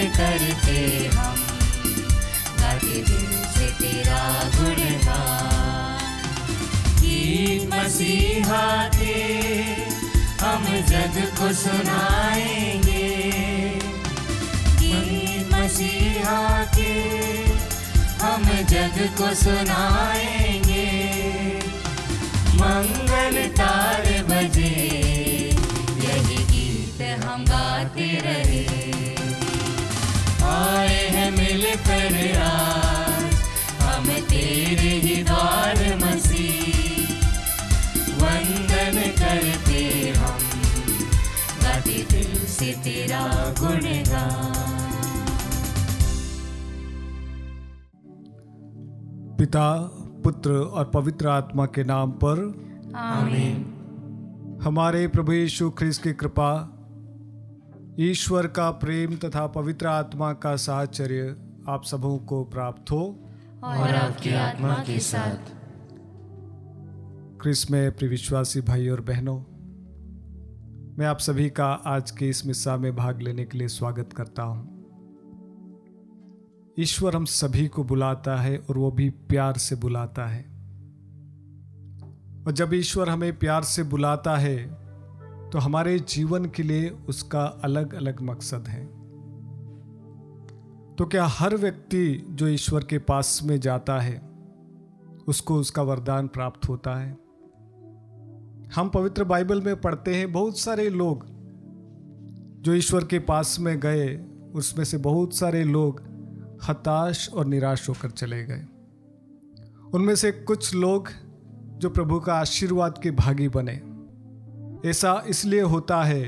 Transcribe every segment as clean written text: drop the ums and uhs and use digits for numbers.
करते हम, गाते दिल से तेरा गुणगान। गीत मसीहा के हम जग को सुनाएंगे, गीत मसीहा के हम जग को सुनाएंगे। मंगल तारे बजे यही गीत हम गाते रहे। आए हैं मिलकर आज हम तेरे ही द्वार मसीह, वंदन करते हम, गाते दिल से तेरा गुणगान। पिता, पुत्र और पवित्र आत्मा के नाम पर आमीन। हमारे प्रभु यीशु ख्रिस्त की कृपा, ईश्वर का प्रेम तथा पवित्र आत्मा का साहचर्य आप सबों को प्राप्त हो और आपकी आत्मा के साथ। ख्रिस्त में प्रिय विश्वासी भाई और बहनों, मैं आप सभी का आज के इस मिस्सा में भाग लेने के लिए स्वागत करता हूं। ईश्वर हम सभी को बुलाता है और वो भी प्यार से बुलाता है। और जब ईश्वर हमें प्यार से बुलाता है तो हमारे जीवन के लिए उसका अलग अलग मकसद है। तो क्या हर व्यक्ति जो ईश्वर के पास में जाता है उसको उसका वरदान प्राप्त होता है? हम पवित्र बाइबल में पढ़ते हैं बहुत सारे लोग जो ईश्वर के पास में गए, उसमें से बहुत सारे लोग हताश और निराश होकर चले गए। उनमें से कुछ लोग जो प्रभु का आशीर्वाद के भागी बने। ऐसा इसलिए होता है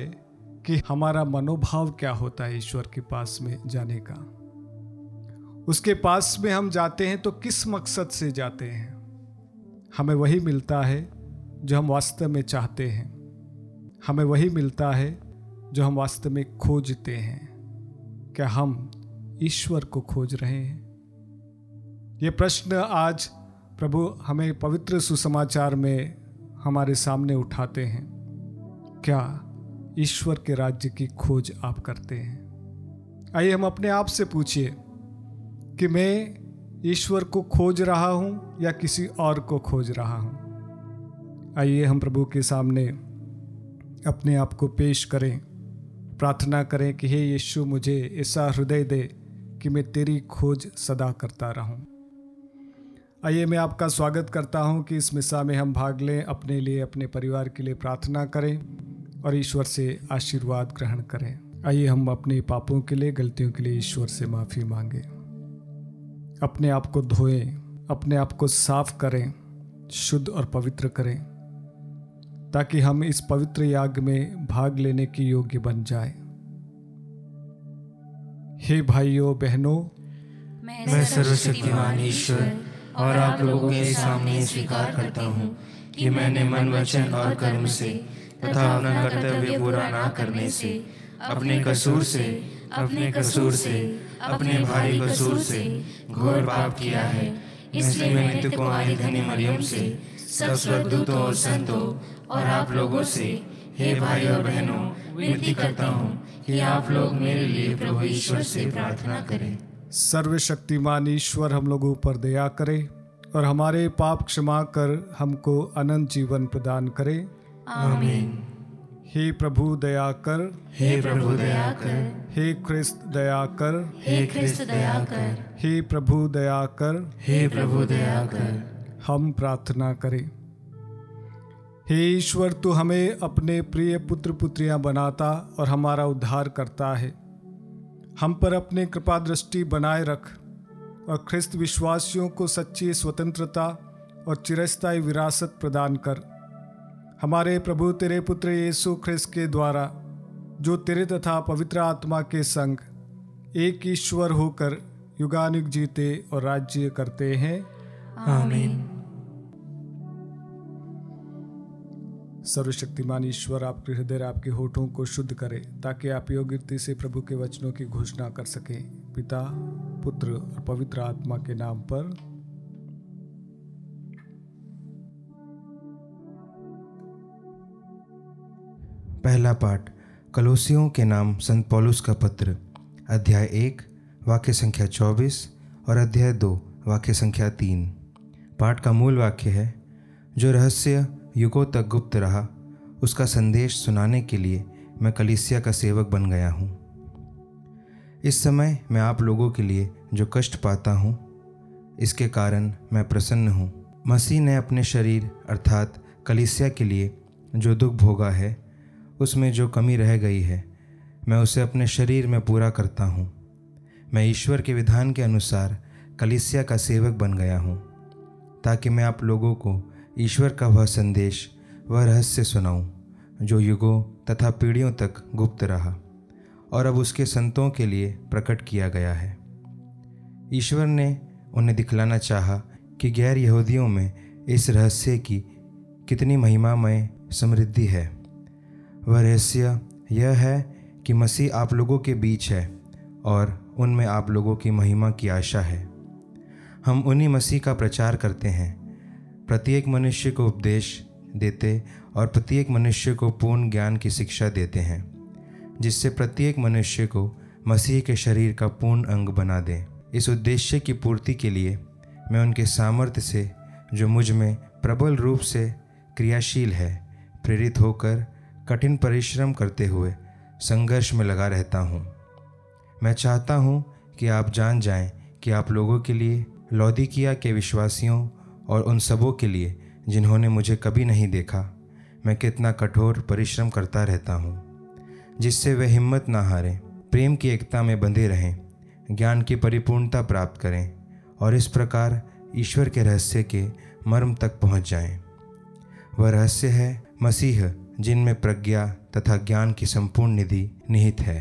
कि हमारा मनोभाव क्या होता है ईश्वर के पास में जाने का। उसके पास में हम जाते हैं तो किस मकसद से जाते हैं? हमें वही मिलता है जो हम वास्तव में चाहते हैं, हमें वही मिलता है जो हम वास्तव में खोजते हैं। क्या हम ईश्वर को खोज रहे हैं? ये प्रश्न आज प्रभु हमें पवित्र सुसमाचार में हमारे सामने उठाते हैं। क्या ईश्वर के राज्य की खोज आप करते हैं? आइए हम अपने आप से पूछिए कि मैं ईश्वर को खोज रहा हूं या किसी और को खोज रहा हूं। आइए हम प्रभु के सामने अपने आप को पेश करें, प्रार्थना करें कि हे यीशु, मुझे ऐसा हृदय दे कि मैं तेरी खोज सदा करता रहूं। आइए मैं आपका स्वागत करता हूं कि इस मिस्सा में हम भाग लें, अपने लिए, अपने परिवार के लिए प्रार्थना करें और ईश्वर से आशीर्वाद ग्रहण करें। आइए हम अपने पापों के लिए, गलतियों के लिए ईश्वर से माफ़ी मांगें, अपने आप को धोएं, अपने आप को साफ करें, शुद्ध और पवित्र करें, ताकि हम इस पवित्र याग में भाग लेने के योग्य बन जाए। हे भाइयों बहनों, मैं सर्वशक्तिमान ईश्वर और आप लोगों के सामने स्वीकार करता हूँ कि मैंने मन, वचन और कर्म से तथा अपना कर्तव्य पूरा ना करने से, अपने कसूर से अपने भारी कसूर से घोर पाप किया है। इसलिए मैं नित्य कुमारी धन्य मरियम से, सब स्वर्गदूतों और संतों और आप लोगों से, हे भाई और बहनों, विनती करता हूँ कि आप लोग मेरे लिए प्रभु ईश्वर से प्रार्थना करें। सर्वशक्तिमान ईश्वर हम लोगों पर दया करे और हमारे पाप क्षमा कर हमको अनंत जीवन प्रदान करे। आमीन। हे प्रभु दया कर, हे प्रभु दया कर, हे ख्रिस्त दया कर, हे ख्रिस्त दया कर, हे प्रभु दया कर, हे प्रभु दया कर। हम प्रार्थना करें। हे ईश्वर, तू हमें अपने प्रिय पुत्र पुत्रियां बनाता और हमारा उद्धार करता है। हम पर अपने कृपा दृष्टि बनाए रख और ख्रिस्त विश्वासियों को सच्ची स्वतंत्रता और चिरस्थायी विरासत प्रदान कर। हमारे प्रभु तेरे पुत्र यीशु ख्रिस्त के द्वारा, जो तेरे तथा पवित्र आत्मा के संग एक ईश्वर होकर युगानुग जीते और राज्य करते हैं। आमीन। सर्वशक्तिमान ईश्वर आपके हृदय, आपके होठों को शुद्ध करे, ताकि आप योग्य रीति से प्रभु के वचनों की घोषणा कर सकें। पिता, पुत्र और पवित्र आत्मा के नाम पर। पहला पाठ, कलोसियों के नाम संत पौलुस का पत्र। अध्याय 1 वाक्य संख्या 24 और अध्याय 2 वाक्य संख्या 3। पाठ का मूल वाक्य है, जो रहस्य युगों तक गुप्त रहा, उसका संदेश सुनाने के लिए मैं कलीसिया का सेवक बन गया हूँ। इस समय मैं आप लोगों के लिए जो कष्ट पाता हूँ, इसके कारण मैं प्रसन्न हूँ। मसीह ने अपने शरीर अर्थात कलीसिया के लिए जो दुख भोगा है, उसमें जो कमी रह गई है, मैं उसे अपने शरीर में पूरा करता हूँ। मैं ईश्वर के विधान के अनुसार कलीसिया का सेवक बन गया हूँ, ताकि मैं आप लोगों को ईश्वर का वह संदेश, वह रहस्य सुनाऊँ जो युगों तथा पीढ़ियों तक गुप्त रहा और अब उसके संतों के लिए प्रकट किया गया है। ईश्वर ने उन्हें दिखलाना चाहा कि गैर यहूदियों में इस रहस्य की कितनी महिमामय समृद्धि है। वह रहस्य यह है कि मसीह आप लोगों के बीच है और उनमें आप लोगों की महिमा की आशा है। हम उन्हीं मसीह का प्रचार करते हैं, प्रत्येक मनुष्य को उपदेश देते और प्रत्येक मनुष्य को पूर्ण ज्ञान की शिक्षा देते हैं, जिससे प्रत्येक मनुष्य को मसीह के शरीर का पूर्ण अंग बना दें। इस उद्देश्य की पूर्ति के लिए मैं उनके सामर्थ्य से, जो मुझ में प्रबल रूप से क्रियाशील है, प्रेरित होकर कठिन परिश्रम करते हुए संघर्ष में लगा रहता हूँ। मैं चाहता हूँ कि आप जान जाएं कि आप लोगों के लिए, लौदीकिया के विश्वासियों और उन सबों के लिए जिन्होंने मुझे कभी नहीं देखा, मैं कितना कठोर परिश्रम करता रहता हूँ, जिससे वे हिम्मत ना हारें, प्रेम की एकता में बंधे रहें, ज्ञान की परिपूर्णता प्राप्त करें और इस प्रकार ईश्वर के रहस्य के मर्म तक पहुँच जाएं। वह रहस्य है मसीह, जिनमें प्रज्ञा तथा ज्ञान की संपूर्ण निधि निहित है।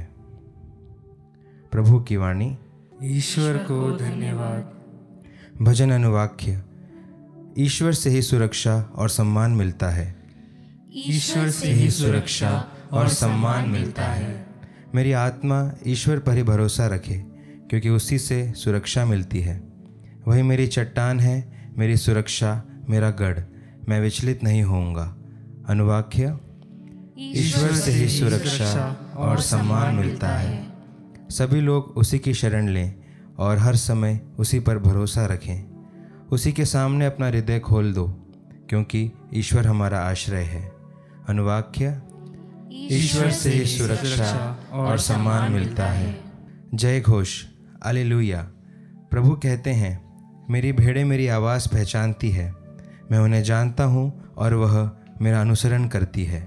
प्रभु की वाणी। ईश्वर को धन्यवाद। भजन अनुवाक्य। ईश्वर से ही सुरक्षा और सम्मान मिलता है। ईश्वर से ही सुरक्षा और सम्मान मिलता है। मेरी आत्मा ईश्वर पर ही भरोसा रखे, क्योंकि उसी से सुरक्षा मिलती है। वही मेरी चट्टान है, मेरी सुरक्षा, मेरा गढ़, मैं विचलित नहीं होऊंगा। अनुवाक्य। ईश्वर से ही सुरक्षा और सम्मान मिलता है। सभी लोग उसी की शरण लें और हर समय उसी पर भरोसा रखें। उसी के सामने अपना हृदय खोल दो, क्योंकि ईश्वर हमारा आश्रय है। अनुवाक्य। ईश्वर से ही सुरक्षा और सम्मान मिलता है। जय घोष। हालेलुया। प्रभु कहते हैं, मेरी भेड़ें मेरी आवाज़ पहचानती है, मैं उन्हें जानता हूँ और वह मेरा अनुसरण करती है।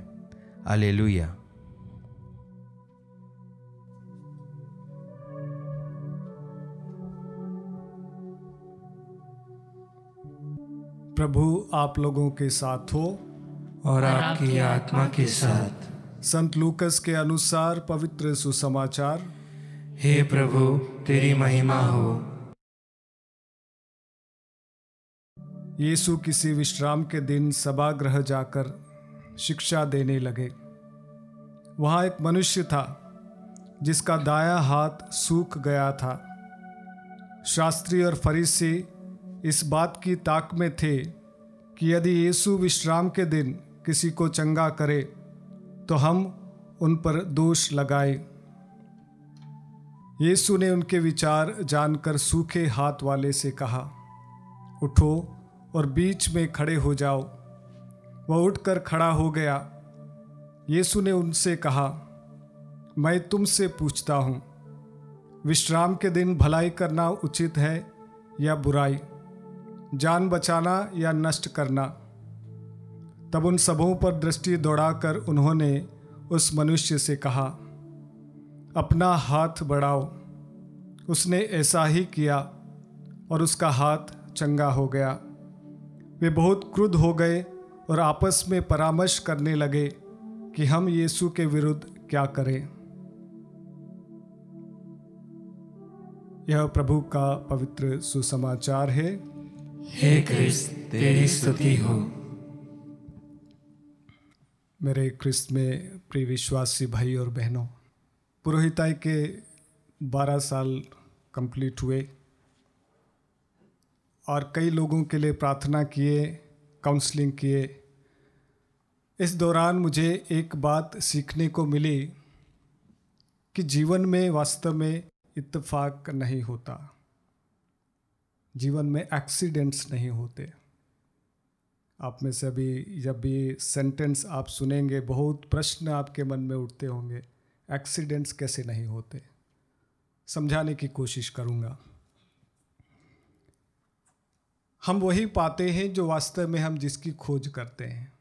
हालेलुया। प्रभु आप लोगों के साथ हो और आपकी आत्मा के साथ। संत लूकस के अनुसार पवित्र सुसमाचार। हे प्रभु, तेरी महिमा हो। यीशु किसी विश्राम के दिन सभागृह जाकर शिक्षा देने लगे। वहाँ एक मनुष्य था जिसका दायां हाथ सूख गया था। शास्त्री और फरीसी इस बात की ताक में थे कि यदि यीशु विश्राम के दिन किसी को चंगा करे तो हम उन पर दोष लगाए। यीशु ने उनके विचार जानकर सूखे हाथ वाले से कहा, उठो और बीच में खड़े हो जाओ। वह उठकर खड़ा हो गया। यीशु ने उनसे कहा, मैं तुमसे पूछता हूँ, विश्राम के दिन भलाई करना उचित है या बुराई, जान बचाना या नष्ट करना? तब उन सबों पर दृष्टि दौड़ाकर उन्होंने उस मनुष्य से कहा, अपना हाथ बढ़ाओ। उसने ऐसा ही किया और उसका हाथ चंगा हो गया। वे बहुत क्रुद्ध हो गए और आपस में परामर्श करने लगे कि हम यीशु के विरुद्ध क्या करें। यह प्रभु का पवित्र सुसमाचार है। हे क्रिस्त, तेरी स्तुति हो। मेरे क्रिस्त में प्रिय विश्वासी भाई और बहनों, पुरोहिताई के 12 साल कंप्लीट हुए और कई लोगों के लिए प्रार्थना किए, काउंसलिंग किए। इस दौरान मुझे एक बात सीखने को मिली कि जीवन में वास्तव में इत्तेफाक नहीं होता, जीवन में एक्सीडेंट्स नहीं होते। आप में से अभी जब भी सेंटेंस आप सुनेंगे बहुत प्रश्न आपके मन में उठते होंगे, एक्सीडेंट्स कैसे नहीं होते? समझाने की कोशिश करूँगा। हम वही पाते हैं जो वास्तव में हम जिसकी खोज करते हैं।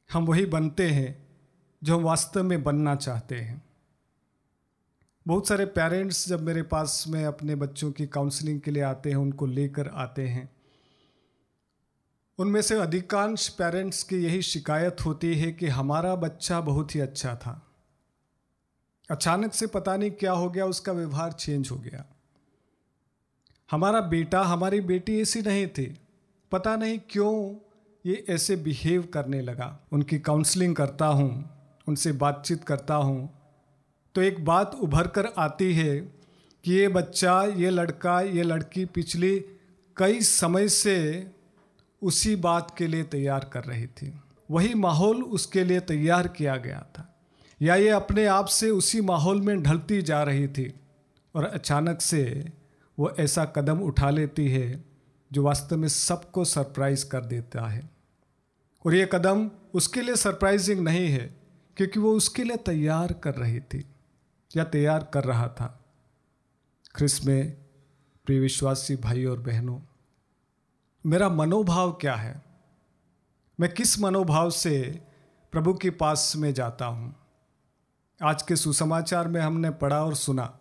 हम वही बनते हैं जो हम वास्तव में बनना चाहते हैं। बहुत सारे पेरेंट्स जब मेरे पास में अपने बच्चों की काउंसलिंग के लिए आते हैं, उनको लेकर आते हैं, उनमें से अधिकांश पेरेंट्स की यही शिकायत होती है कि हमारा बच्चा बहुत ही अच्छा था, अचानक से पता नहीं क्या हो गया, उसका व्यवहार चेंज हो गया। हमारा बेटा हमारी बेटी ऐसी नहीं थी, पता नहीं क्यों ये ऐसे बिहेव करने लगा। उनकी काउंसलिंग करता हूँ, उनसे बातचीत करता हूँ, तो एक बात उभर कर आती है कि ये बच्चा, ये लड़का, ये लड़की पिछली कई समय से उसी बात के लिए तैयार कर रही थी, वही माहौल उसके लिए तैयार किया गया था, या ये अपने आप से उसी माहौल में ढलती जा रही थी और अचानक से वो ऐसा कदम उठा लेती है जो वास्तव में सबको सरप्राइज कर देता है। और ये कदम उसके लिए सरप्राइजिंग नहीं है क्योंकि वो उसके लिए तैयार कर रही थी या तैयार कर रहा था। ख्रिस्त में प्रिय विश्वासी भाई और बहनों, मेरा मनोभाव क्या है? मैं किस मनोभाव से प्रभु के पास में जाता हूँ? आज के सुसमाचार में हमने पढ़ा और सुना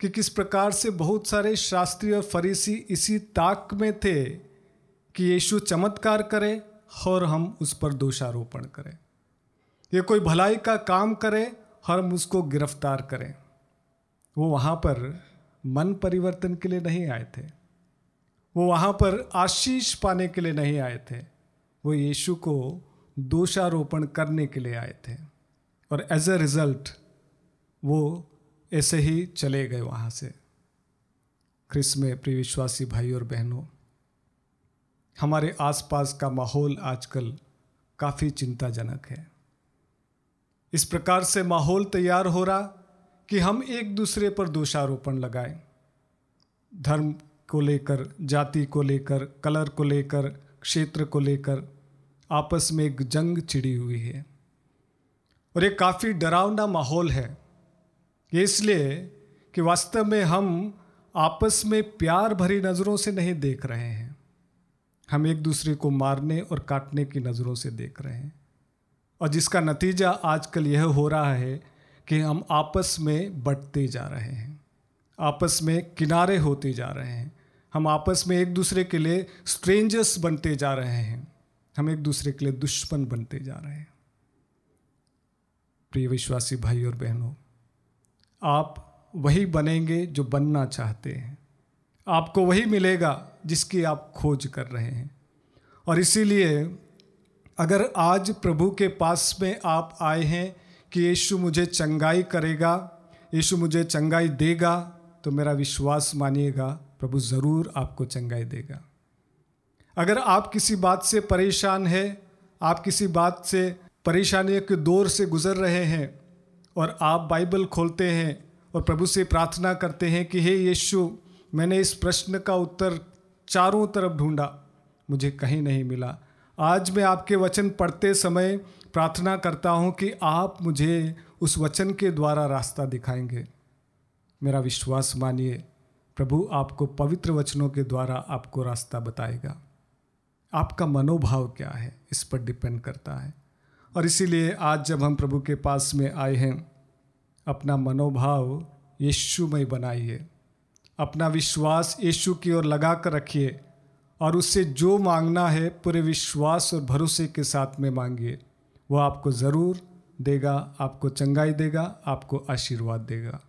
कि किस प्रकार से बहुत सारे शास्त्री और फरीसी इसी ताक में थे कि यीशु चमत्कार करे और हम उस पर दोषारोपण करें, ये कोई भलाई का काम करे और हम उसको गिरफ्तार करें। वो वहाँ पर मन परिवर्तन के लिए नहीं आए थे, वो वहाँ पर आशीष पाने के लिए नहीं आए थे, वो यीशु को दोषारोपण करने के लिए आए थे। और एज ए रिजल्ट वो ऐसे ही चले गए वहाँ से। ख्रिस्त में प्रिय विश्वासी भाई और बहनों, हमारे आसपास का माहौल आजकल काफ़ी चिंताजनक है। इस प्रकार से माहौल तैयार हो रहा कि हम एक दूसरे पर दोषारोपण लगाएं, धर्म को लेकर, जाति को लेकर, कलर को लेकर, क्षेत्र को लेकर आपस में एक जंग छिड़ी हुई है। और ये काफ़ी डरावना माहौल है। ये इसलिए कि वास्तव में हम आपस में प्यार भरी नज़रों से नहीं देख रहे हैं, हम एक दूसरे को मारने और काटने की नज़रों से देख रहे हैं। और जिसका नतीजा आजकल यह हो रहा है कि हम आपस में बंटते जा रहे हैं, आपस में किनारे होते जा रहे हैं, हम आपस में एक दूसरे के लिए स्ट्रेंजर्स बनते जा रहे हैं, हम एक दूसरे के लिए दुश्मन बनते जा रहे हैं। प्रिय विश्वासी भाई और बहनों, आप वही बनेंगे जो बनना चाहते हैं, आपको वही मिलेगा जिसकी आप खोज कर रहे हैं। और इसीलिए अगर आज प्रभु के पास में आप आए हैं कि यीशु मुझे चंगाई करेगा, यीशु मुझे चंगाई देगा, तो मेरा विश्वास मानिएगा प्रभु ज़रूर आपको चंगाई देगा। अगर आप किसी बात से परेशान हैं, आप किसी बात से परेशानियों के दौर से गुजर रहे हैं और आप बाइबल खोलते हैं और प्रभु से प्रार्थना करते हैं कि हे यीशु, मैंने इस प्रश्न का उत्तर चारों तरफ ढूंढा, मुझे कहीं नहीं मिला, आज मैं आपके वचन पढ़ते समय प्रार्थना करता हूँ कि आप मुझे उस वचन के द्वारा रास्ता दिखाएंगे। मेरा विश्वास मानिए प्रभु आपको पवित्र वचनों के द्वारा आपको रास्ता बताएगा। आपका मनोभाव क्या है इस पर डिपेंड करता है। और इसीलिए आज जब हम प्रभु के पास में आए हैं, अपना मनोभाव यीशुमय बनाइए, अपना विश्वास यीशु की ओर लगा कर रखिए और उससे जो मांगना है पूरे विश्वास और भरोसे के साथ में मांगिए, वो आपको ज़रूर देगा, आपको चंगाई देगा, आपको आशीर्वाद देगा।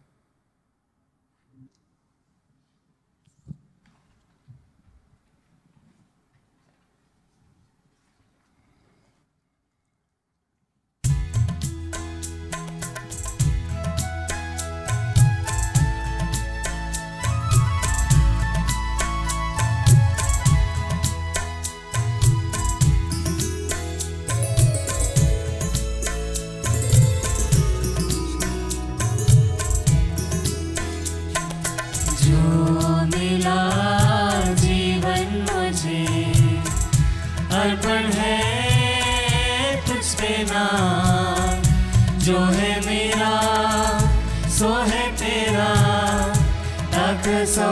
सौ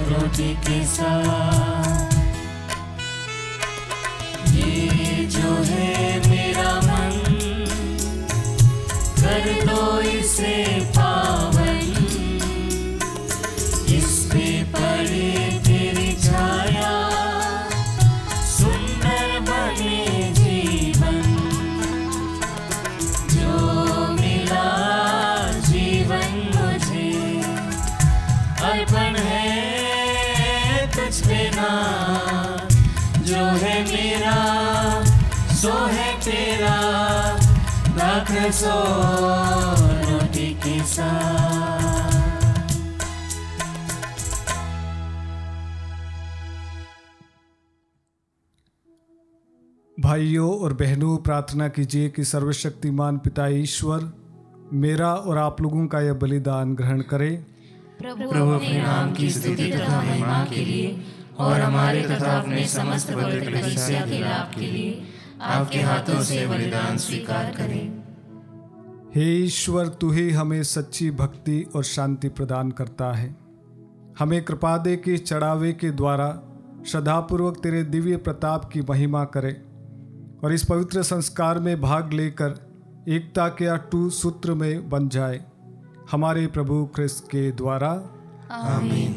रोटी के साथ। ये जो है मेरा मन, कर दो इसे पावन, इस पे पड़े तेरी छाया, सुंदर बने जीवन। जो मिला जीवन मुझे, अर्पण है तुझ पे नाथ। जो है मेरा सो है तेरा, दाखल सो रोटी के साथ। भाइयों और बहनों, प्रार्थना कीजिए कि सर्वशक्तिमान पिता ईश्वर मेरा और आप लोगों का यह बलिदान ग्रहण करे। प्रभु अपने नाम की स्तुति तथा महिमा के लिए और हमारे तथा अपने समस्त पवित्र कलीसिया के लाभ के लिए आपके हाथों से बलिदान स्वीकार करें। हे ईश्वर, तू ही हमें सच्ची भक्ति और शांति प्रदान करता है। हमें कृपा दे कि चढ़ावे के द्वारा श्रद्धापूर्वक तेरे दिव्य प्रताप की महिमा करें और इस पवित्र संस्कार में भाग लेकर एकता के अटूट सूत्र में बन जाए, हमारे प्रभु ख्रिस्त के द्वारा। आमीन।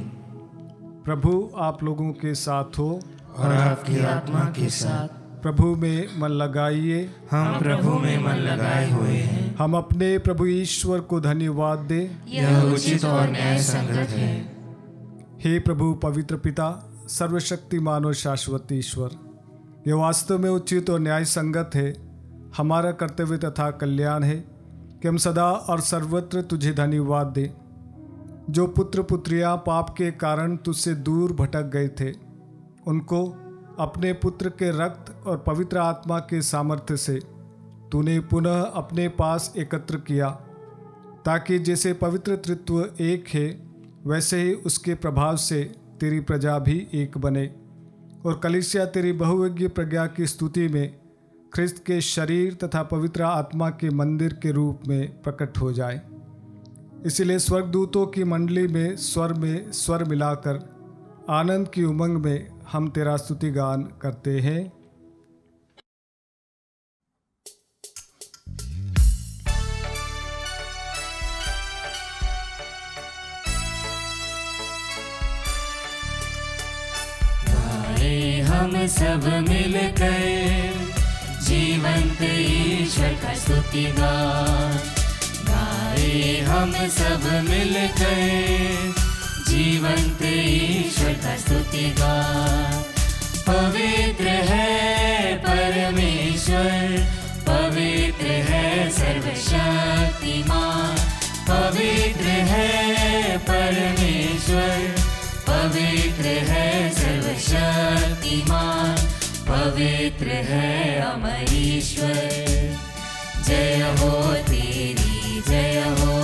प्रभु आप लोगों के साथ हो और आपकी आत्मा के साथ। प्रभु में मन लगाइए। हम प्रभु में मन लगाए हुए हैं। हम अपने प्रभु ईश्वर को धन्यवाद दें, यह उचित और न्याय संगत है। हे प्रभु पवित्र पिता, सर्वशक्तिमान और शाश्वत ईश्वर, यह वास्तव में उचित और न्याय संगत है, हमारा कर्तव्य तथा कल्याण है कि हम सदा और सर्वत्र तुझे धन्यवाद दें। जो पुत्र पुत्रियां पाप के कारण तुझसे दूर भटक गए थे, उनको अपने पुत्र के रक्त और पवित्र आत्मा के सामर्थ्य से तूने पुनः अपने पास एकत्र किया, ताकि जैसे पवित्र तृत्व एक है, वैसे ही उसके प्रभाव से तेरी प्रजा भी एक बने और कलीसिया तेरी बहुविज्ञ प्रज्ञा की स्तुति में ख्रिस्त के शरीर तथा पवित्र आत्मा के मंदिर के रूप में प्रकट हो जाए। इसलिए स्वर्गदूतों की मंडली में स्वर मिलाकर आनंद की उमंग में हम तेरा स्तुति गान करते हैं। गाए हम सब मिलकर जीवंत ईश्वर का स्तुति गान। गाए हम सब मिलकर जीवंत ईश्वर का स्तुति गान। पवित्र है परमेश्वर, पवित्र है सर्वशक्तिमान। पवित्र है परमेश्वर, पवित्र है सर्वशक्तिमान। पवित्र है अमर ईश्वर। जय हो तेरी जय हो,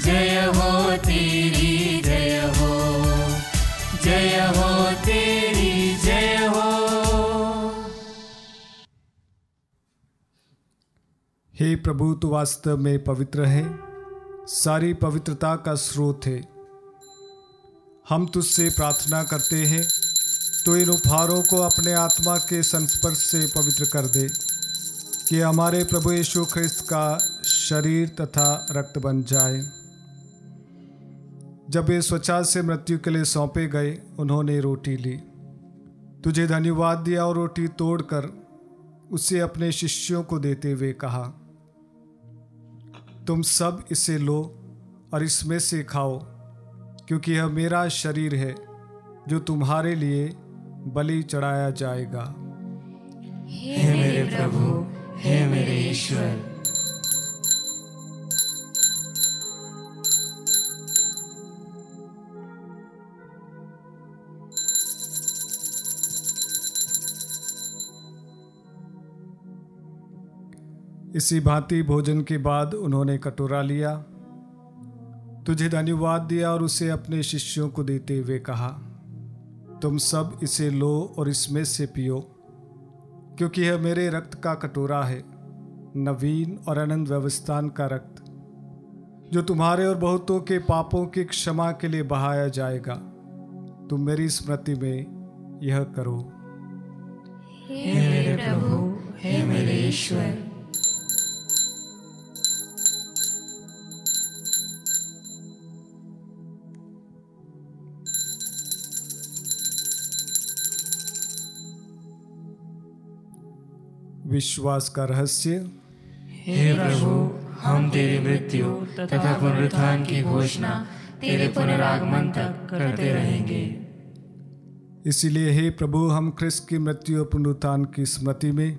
जय हो तेरी जय हो, जय हो तेरी जय हो। हे प्रभु, तू वास्तव में पवित्र है, सारी पवित्रता का स्रोत है। हम तुझसे प्रार्थना करते हैं, तो इन उपहारों को अपने आत्मा के संस्पर्श से पवित्र कर दे, कि हमारे प्रभु यीशु ख्रिस्त का शरीर तथा रक्त बन जाए। जब वे स्वच्छता से मृत्यु के लिए सौंपे गए, उन्होंने रोटी ली, तुझे धन्यवाद दिया और रोटी तोड़कर उसे अपने शिष्यों को देते हुए कहा, तुम सब इसे लो और इसमें से खाओ, क्योंकि यह मेरा शरीर है जो तुम्हारे लिए बलि चढ़ाया जाएगा। हे मेरे प्रभु, हे मेरे ईश्वर। इसी भांति भोजन के बाद उन्होंने कटोरा लिया, तुझे धन्यवाद दिया और उसे अपने शिष्यों को देते हुए कहा, तुम सब इसे लो और इसमें से पियो, क्योंकि यह मेरे रक्त का कटोरा है, नवीन और अनंत व्यवस्थान का रक्त, जो तुम्हारे और बहुतों के पापों की क्षमा के लिए बहाया जाएगा। तुम मेरी स्मृति में यह करो। हे मेरे प्रभु, हे मेरे ईश्वर। विश्वास का रहस्य। हे प्रभु, हम तेरी मृत्यु तथा पुनरुत्थान की घोषणा तेरे पुनरागमन तक करते रहेंगे। इसीलिए हे प्रभु, हम ख्रिस्त की मृत्यु और पुनरुत्थान की स्मृति में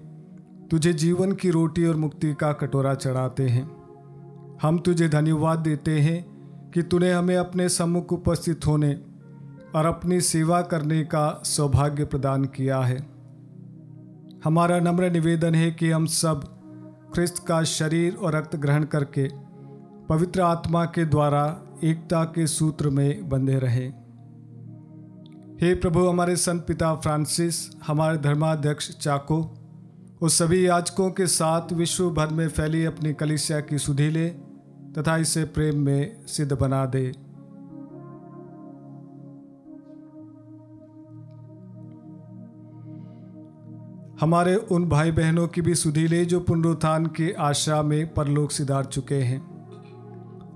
तुझे जीवन की रोटी और मुक्ति का कटोरा चढ़ाते हैं। हम तुझे धन्यवाद देते हैं कि तूने हमें अपने सम्मुख उपस्थित होने और अपनी सेवा करने का सौभाग्य प्रदान किया है। हमारा नम्र निवेदन है कि हम सब ख्रिस्त का शरीर और रक्त ग्रहण करके पवित्र आत्मा के द्वारा एकता के सूत्र में बंधे रहें। हे प्रभु, हमारे संत पिता फ्रांसिस, हमारे धर्माध्यक्ष चाको और सभी याजकों के साथ विश्व भर में फैली अपनी कलीसिया की सुधि ले तथा इसे प्रेम में सिद्ध बना दे। हमारे उन भाई बहनों की भी सुधि ले जो पुनरुत्थान की आशा में परलोक सिधार चुके हैं।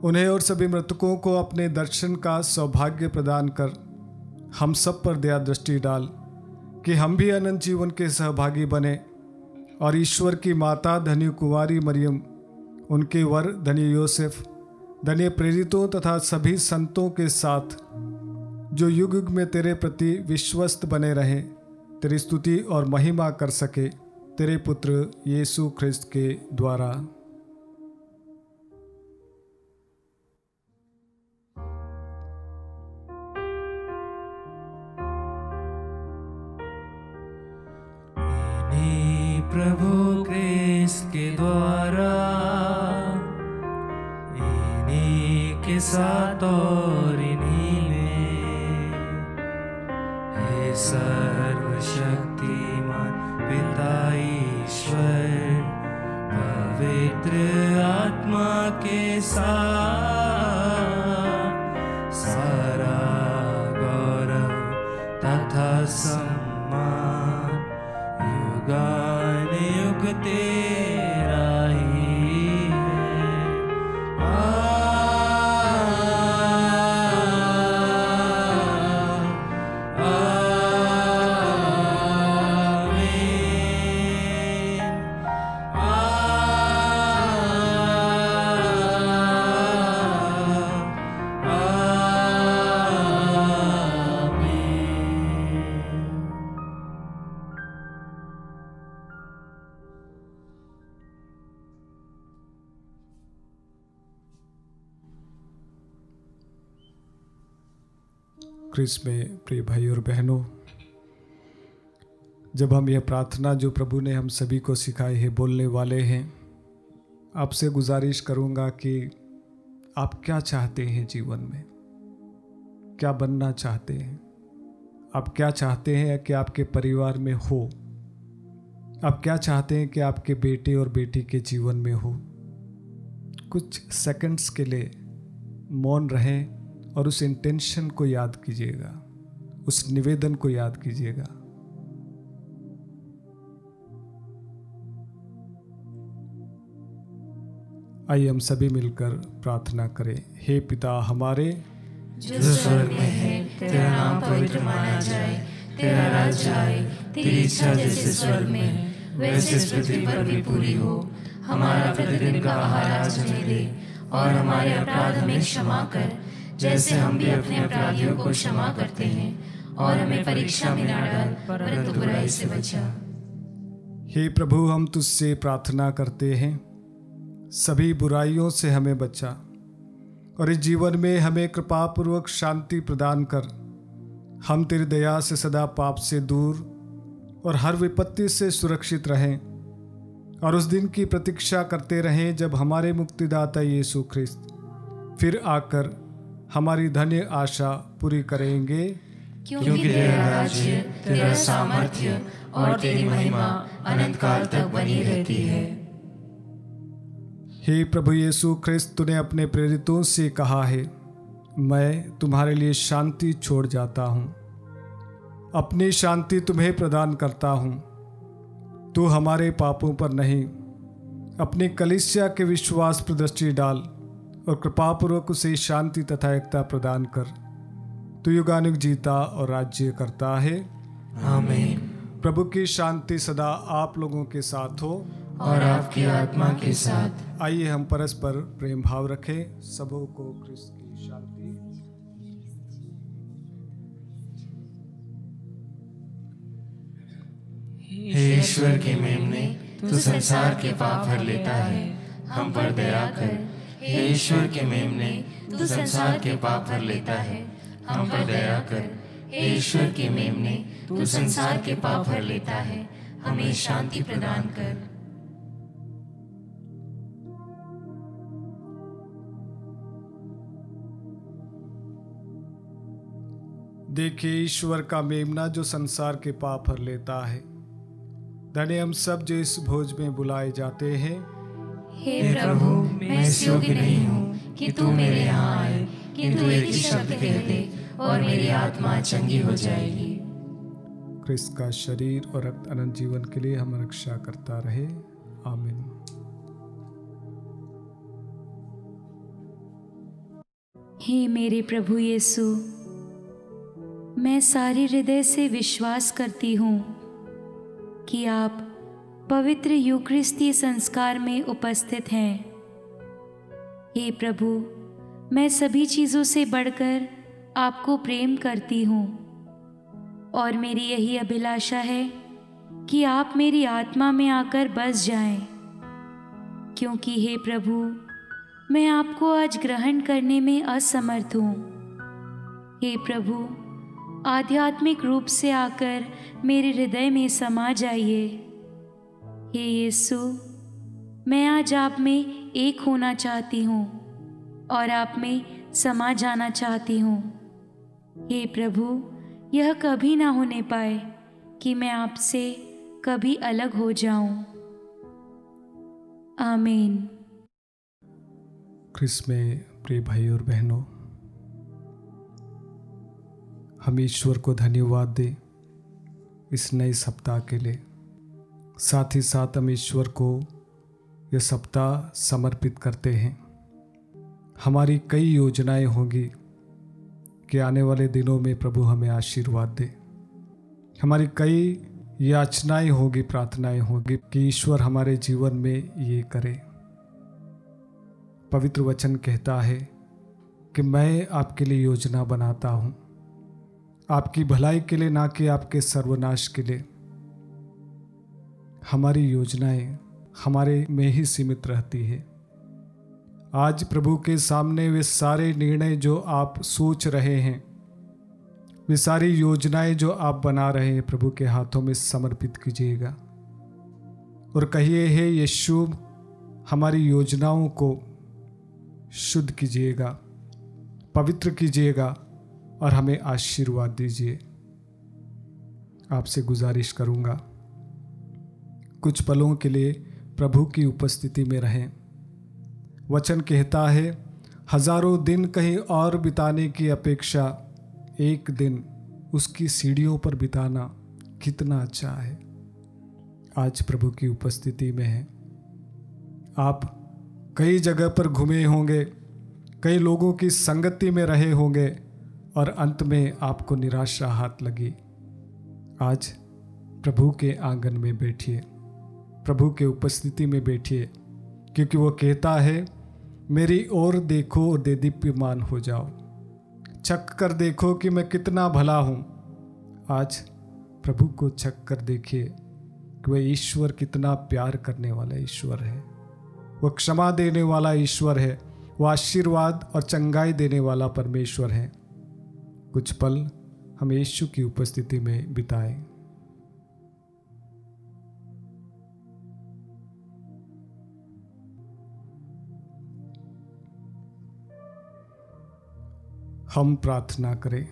उन्हें और सभी मृतकों को अपने दर्शन का सौभाग्य प्रदान कर हम सब पर दया दृष्टि डाल कि हम भी अनंत जीवन के सहभागी बने और ईश्वर की माता धन्य कुंवारी मरियम, उनके वर धन्य योसेफ, धन्य प्रेरितों तथा सभी संतों के साथ जो युग युग में तेरे प्रति विश्वस्त बने रहें, तेरी स्तुति और महिमा कर सके, तेरे पुत्र यीशु ख्रिस्त के द्वारा। प्रभु ख्रिस्त के द्वारा, इन्हीं के साथ और इन्हीं में है सर्वशक्तिमान पिता ईश्वर, पवित्र आत्मा के साथ सारा गौरव तथा सम्मान युगान युग तेरा ही है। ख्रिस्त में प्रिय भाई और बहनों, जब हम यह प्रार्थना जो प्रभु ने हम सभी को सिखाई है बोलने वाले हैं, आपसे गुजारिश करूंगा कि आप क्या चाहते हैं जीवन में, क्या बनना चाहते हैं, आप क्या चाहते हैं कि आपके परिवार में हो, आप क्या चाहते हैं कि आपके बेटे और बेटी के जीवन में हो। कुछ सेकंड्स के लिए मौन रहें और उस इंटेंशन को याद कीजिएगा, उस निवेदन को याद कीजिएगा। आइए हम सभी मिलकर प्रार्थना करें। हे पिता हमारे जो स्वर्ग में है, तेरा नाम पवित्र माना जाए, तेरा राज्य आए, तेरी इच्छा जैसे स्वर्ग में है वैसे इस पृथ्वी पर भी पूरी हो। हमारा प्रतिदिन का आहार आज हमें दे और हमारे अपराध हमें क्षमा कर जैसे हम भी अपने अपराधियों को क्षमा करते हैं, और हमें परीक्षा में न डाल परंतु बुराई से बचा। हे प्रभु, हम तुझसे प्रार्थना करते हैं, सभी बुराइयों से हमें बचा और इस जीवन में हमें कृपापूर्वक शांति प्रदान कर हम तेरी दया से सदा पाप से दूर और हर विपत्ति से सुरक्षित रहें और उस दिन की प्रतीक्षा करते रहें जब हमारे मुक्तिदाता यीशु ख्रिस्त फिर आकर हमारी धन्य आशा पूरी करेंगे। क्योंकि तेरा राज्य, तेरा सामर्थ्य और तेरी महिमा अनंत काल तक बनी रहती है। हे प्रभु यीशु ख्रिस्त, तूने अपने प्रेरितों से कहा है, मैं तुम्हारे लिए शांति छोड़ जाता हूँ, अपनी शांति तुम्हें प्रदान करता हूँ। तू हमारे पापों पर नहीं, अपनी कलीसिया के विश्वास पर दृष्टि डाल और कृपापूर्वक उसे शांति तथा एकता प्रदान कर। तू युगानुग जीता और राज्य करता है। आमीन। प्रभु की शांति सदा आप लोगों के साथ हो और आपकी आत्मा के साथ। आइए हम परस्पर प्रेम भाव रखें। सबों को क्रिस्त की शांति। हे ईश्वर के मेमने, तू संसार के पाप हर लेता है, हम पर दया कर। हे ईश्वर के मेमने, तू संसार के पाप हर लेता है, हम पर दया कर। हे ईश्वर के मेमने, तू संसार के पाप हर लेता है, हमें शांति प्रदान कर। देखिए ईश्वर का मेमना जो संसार के पाप हर लेता है। धन्य हम सब जो इस भोज में बुलाए जाते हैं। हे प्रभु, मैं इस योग्य नहीं हूँ कि तू मेरे यहाँ आए, किंतु एक ही शब्द कह दे और मेरी आत्मा चंगी हो जाएगी। क्रिस्त का शरीर और रक्त अनंत जीवन के लिए हम रक्षा करता रहे। आमीन। हे मेरे प्रभु यीशु, मैं सारे हृदय से विश्वास करती हूँ कि आप पवित्र यूकरिस्तीय संस्कार में उपस्थित हैं। हे प्रभु, मैं सभी चीज़ों से बढ़कर आपको प्रेम करती हूँ और मेरी यही अभिलाषा है कि आप मेरी आत्मा में आकर बस जाएं, क्योंकि हे प्रभु, मैं आपको आज ग्रहण करने में असमर्थ हूँ। हे प्रभु, आध्यात्मिक रूप से आकर मेरे हृदय में समा जाइए। हे यीशु, मैं आज आप में एक होना चाहती हूँ और आप में समा जाना चाहती हूँ। हे प्रभु, यह कभी ना होने पाए कि मैं आपसे कभी अलग हो जाऊं। आमीन। क्रिस्त में प्रिय भाई और बहनों, हम ईश्वर को धन्यवाद दें इस नए सप्ताह के लिए। साथ ही साथ हम ईश्वर को यह सप्ताह समर्पित करते हैं। हमारी कई योजनाएं होंगी कि आने वाले दिनों में प्रभु हमें आशीर्वाद दे। हमारी कई याचनाएं होगी, प्रार्थनाएं होगी कि ईश्वर हमारे जीवन में ये करे। पवित्र वचन कहता है कि मैं आपके लिए योजना बनाता हूँ, आपकी भलाई के लिए, ना कि आपके सर्वनाश के लिए। हमारी योजनाएं हमारे में ही सीमित रहती है। आज प्रभु के सामने वे सारे निर्णय जो आप सोच रहे हैं, वे सारी योजनाएं जो आप बना रहे हैं, प्रभु के हाथों में समर्पित कीजिएगा और कहिए, हे यीशु, हमारी योजनाओं को शुद्ध कीजिएगा, पवित्र कीजिएगा और हमें आशीर्वाद दीजिए। आपसे गुजारिश करूंगा, कुछ पलों के लिए प्रभु की उपस्थिति में रहें। वचन कहता है, हजारों दिन कहीं और बिताने की अपेक्षा एक दिन उसकी सीढ़ियों पर बिताना कितना अच्छा है। आज प्रभु की उपस्थिति में है। आप कई जगह पर घूमे होंगे, कई लोगों की संगति में रहे होंगे और अंत में आपको निराशा हाथ लगी। आज प्रभु के आंगन में बैठिए, प्रभु के उपस्थिति में बैठिए, क्योंकि वो कहता है, मेरी ओर देखो और देदीप्यमान हो जाओ, चख कर देखो कि मैं कितना भला हूँ। आज प्रभु को चख कर देखिए कि वह ईश्वर कितना प्यार करने वाला ईश्वर है, वो क्षमा देने वाला ईश्वर है, वो आशीर्वाद और चंगाई देने वाला परमेश्वर है। कुछ पल हम यीशु की उपस्थिति में बिताएं। हम प्रार्थना करें।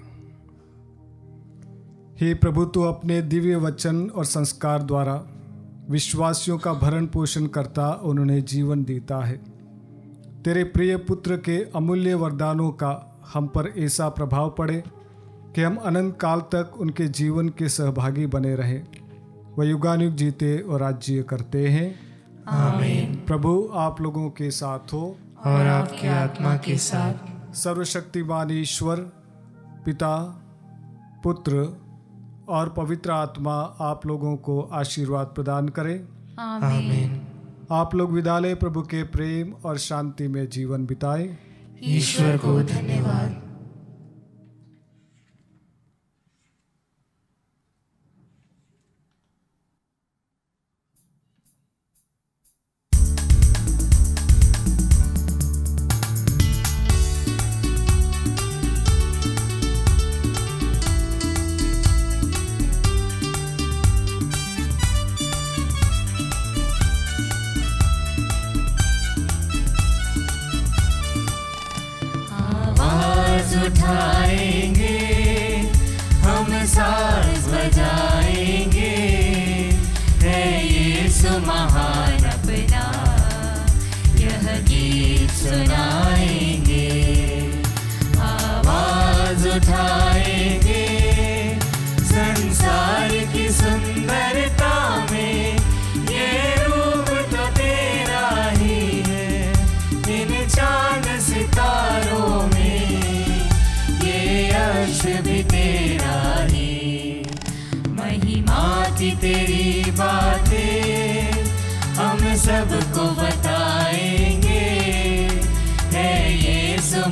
हे प्रभु, तू अपने दिव्य वचन और संस्कार द्वारा विश्वासियों का भरण पोषण करता, उन्होंने जीवन देता है। तेरे प्रिय पुत्र के अमूल्य वरदानों का हम पर ऐसा प्रभाव पड़े कि हम अनंत काल तक उनके जीवन के सहभागी बने रहें। वह युगानुयुग जीते और राज्य करते हैं। आमीन। प्रभु आप लोगों के साथ हो और आपकी आत्मा के साथ। सर्वशक्तिमान ईश्वर पिता, पुत्र और पवित्र आत्मा आप लोगों को आशीर्वाद प्रदान करें। आमीन। आप लोग विद्यालय प्रभु के प्रेम और शांति में जीवन बिताएं। ईश्वर को धन्यवाद। उठाएंगे हम साज बजाएंगे, है यीशु महान अपना यह गीत सुनाएंगे। आवाज उठाएंगे संसार की सुंदरता में, ये रूप तो तेरा ही है। इन चांद सितारों में भी तेरा ही। महिमा की तेरी बातें हम सबको बताएंगे, है यीशु